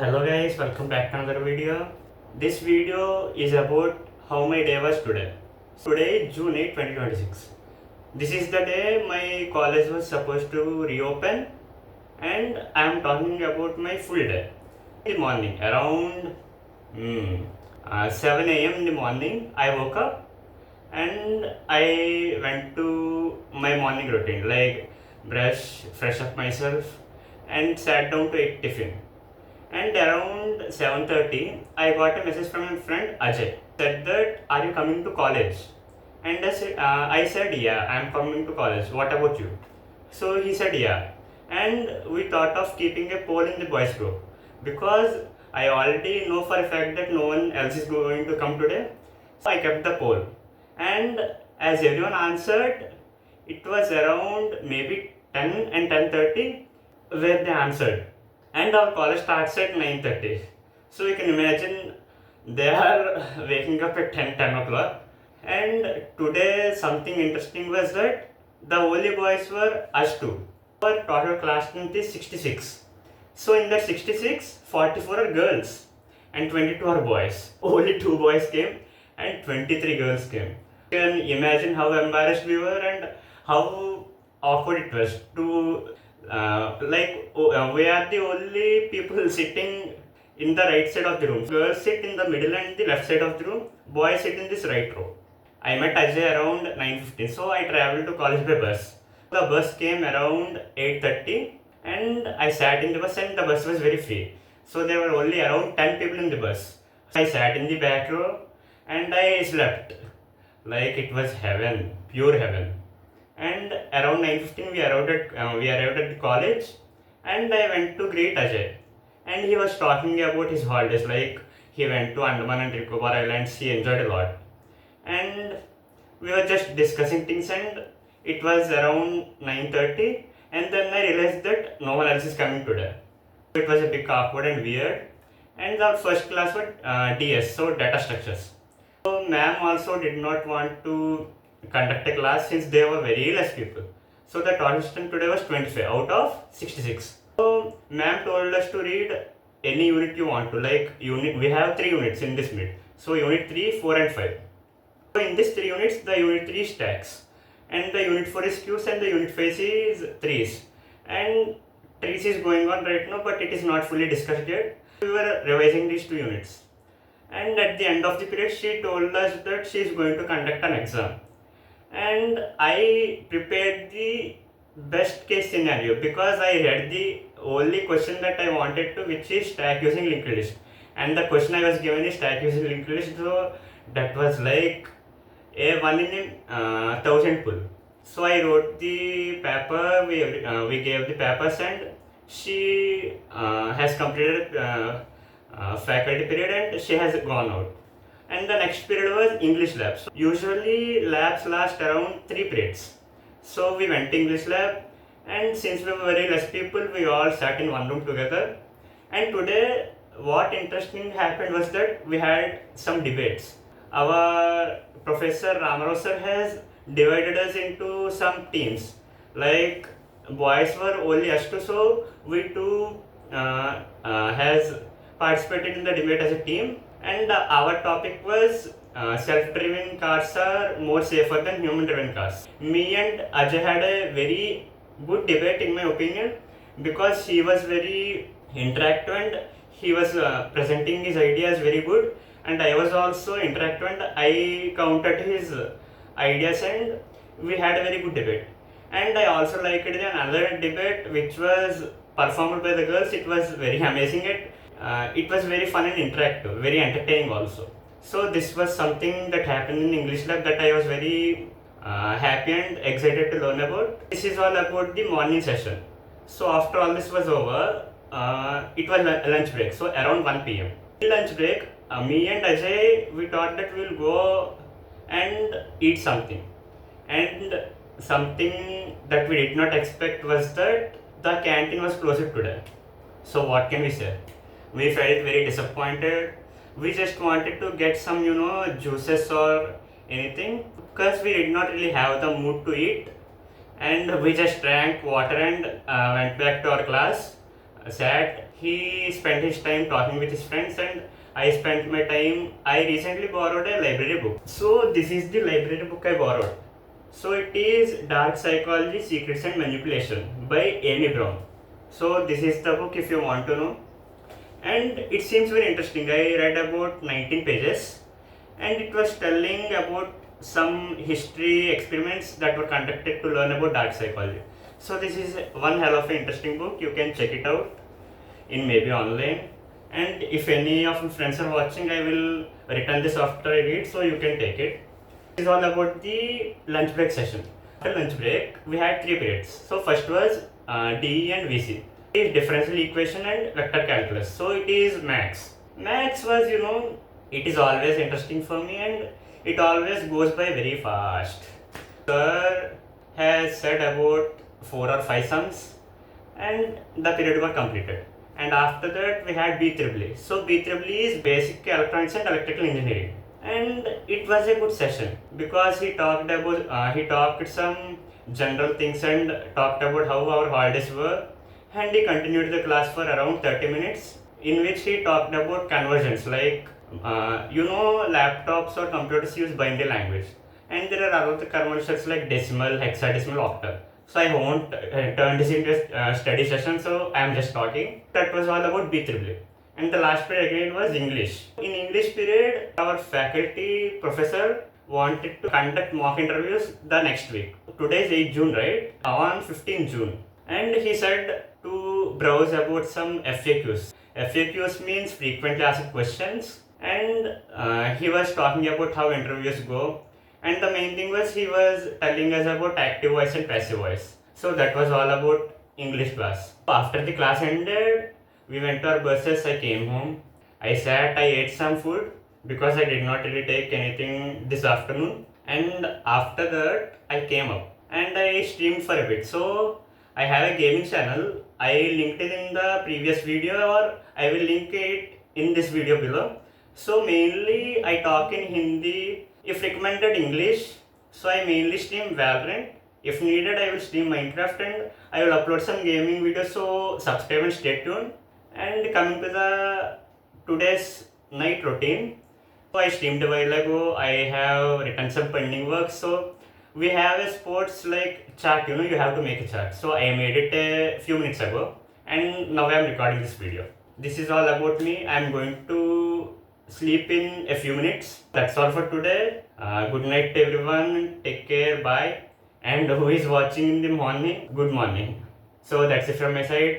Hello guys, welcome back to another video. This video is about how my day was today. Today, June 8, 2026. This is the day my college was supposed to reopen, and I am talking about my full day. In the morning, around 7 a.m. in the morning, I woke up and I went to my morning routine like brush, fresh up myself, and sat down to eat tiffin. And around 7:30, I got a message from my friend Ajay. Said that, "Are you coming to college?" And I said, "Yeah, I'm coming to college. What about you?" So he said, "Yeah." And we thought of keeping a poll in the boys group because I already know for a fact that no one else is going to come today. So I kept the poll. And as everyone answered, it was around maybe 10 and 10:30 where they answered, and our college starts at 9:30. So you can imagine they are waking up at 10 o'clock. And today something interesting was that the only boys were us two. Our total class strength is 66. So in that 66, 44 are girls and 22 are boys. Only 2 boys came and 23 girls came. You can imagine how embarrassed we were and how awkward it was to we are the only people sitting in the right side of the room. Girls sit in the middle and the left side of the room. Boys sit in this right row. I met Ajay around 9:15, so I traveled to college by bus. The bus came around 8:30, and I sat in the bus, and the bus was very free. So there were only around 10 people in the bus. So I sat in the back row and I slept like it was heaven, pure heaven. And around 9:15 we arrived at the college, and I went to greet Ajay, and he was talking about his holidays, like he went to Andaman and Nicobar Islands. He enjoyed a lot, and we were just discussing things, and it was around 9:30, and then I realized that no one else is coming today. It was a bit awkward and weird, and our first class was DS, so data structures. So ma'am also did not want to conduct a class since there were very less people. So the total strength today was 25 out of 66. So ma'am told us to read any unit you want to. Like we have 3 units in this mid. So unit 3, 4 and 5. So in these 3 units, the unit 3 is stacks, and the unit 4 is queues, and the unit 5 is trees. And trees is going on right now, but it is not fully discussed yet. We were revising these 2 units. And at the end of the period, she told us that she is going to conduct an exam. And I prepared the best case scenario because I read the only question that I wanted to, which is stack using linked list, and the question I was given is stack using linked list. So that was like a 1 in a 1,000 pull. So I wrote the paper, we gave the papers, and she has completed faculty period and she has gone out. And the next period was English lab. So usually labs last around 3 periods. So we went to English lab, and since we were very less people, we all sat in one room together. And today what interesting happened was that we had some debates. Our professor Ramarao sir has divided us into some teams. Like boys were only us two, so we two has participated in the debate as a team, and our topic was self-driven cars are more safer than human-driven cars. Me and Ajay had a very good debate in my opinion because he was very interactive and he was presenting his ideas very good, and I was also interactive and I countered his ideas, and we had a very good debate. And I also liked another debate which was performed by the girls. It was very amazing. It was very fun and interactive, very entertaining also. So this was something that happened in English lab that I was very happy and excited to learn about. This is all about the morning session. So after all this was over, it was lunch break. So around 1 p.m. Lunch break, me and Ajay, we thought that we will go and eat something. And something that we did not expect was that the canteen was closed today. So what can we say? We felt very disappointed. We just wanted to get some, juices or anything because we did not really have the mood to eat. And we just drank water and went back to our class, sat, he spent his time talking with his friends, and I spent my time. I recently borrowed a library book. So this is the library book I borrowed. So it is Dark Psychology, Secrets and Manipulation by Amy Brown. So this is the book if you want to know. And it seems very interesting. I read about 19 pages, and it was telling about some history experiments that were conducted to learn about dark psychology. So this is one hell of an interesting book. You can check it out in maybe online. And if any of my friends are watching, I will return this after I read, so you can take it. It is all about the lunch break session. After lunch break, we had 3 periods. So first was DE and VC. It is differential equation and vector calculus. So it is maths. Maths was, it is always interesting for me, and it always goes by very fast. Sir has said about 4 or 5 sums, and the period was completed. And after that we had B.Triple. So B.Triple is basic electronics and electrical engineering, and it was a good session because he talked some general things and talked about how our holidays were, and he continued the class for around 30 minutes, in which he talked about conversions like laptops or computers use binary language, and there are other conversions like decimal, hexadecimal, octal. So I won't turn this into a study session, so I am just talking. That was all about B.Triple. And the last period again was English. In English period, our faculty professor wanted to conduct mock interviews the next week. Today is 8 June, right? On 15 June. And he said to browse about some FAQs. FAQs means frequently asked questions, and he was talking about how interviews go. And the main thing was he was telling us about active voice and passive voice. So that was all about English class. After the class ended, we went to our buses. I came home. I ate some food because I did not really take anything this afternoon. And after that, I came up and I streamed for a bit. So I have a gaming channel. I linked it in the previous video, or I will link it in this video below. So mainly I talk in Hindi. If recommended English, so I mainly stream Valorant. If needed, I will stream Minecraft, and I will upload some gaming videos. So subscribe and stay tuned. And coming to the today's night routine, so I streamed a while ago. I have written some pending work. So we have a sports like chat. You have to make a chat. So I made it a few minutes ago, and now I am recording this video. This is all about me. I am going to sleep in a few minutes. That's all for today. Good night everyone. Take care. Bye. And who is watching in the morning, good morning. So that's it from my side.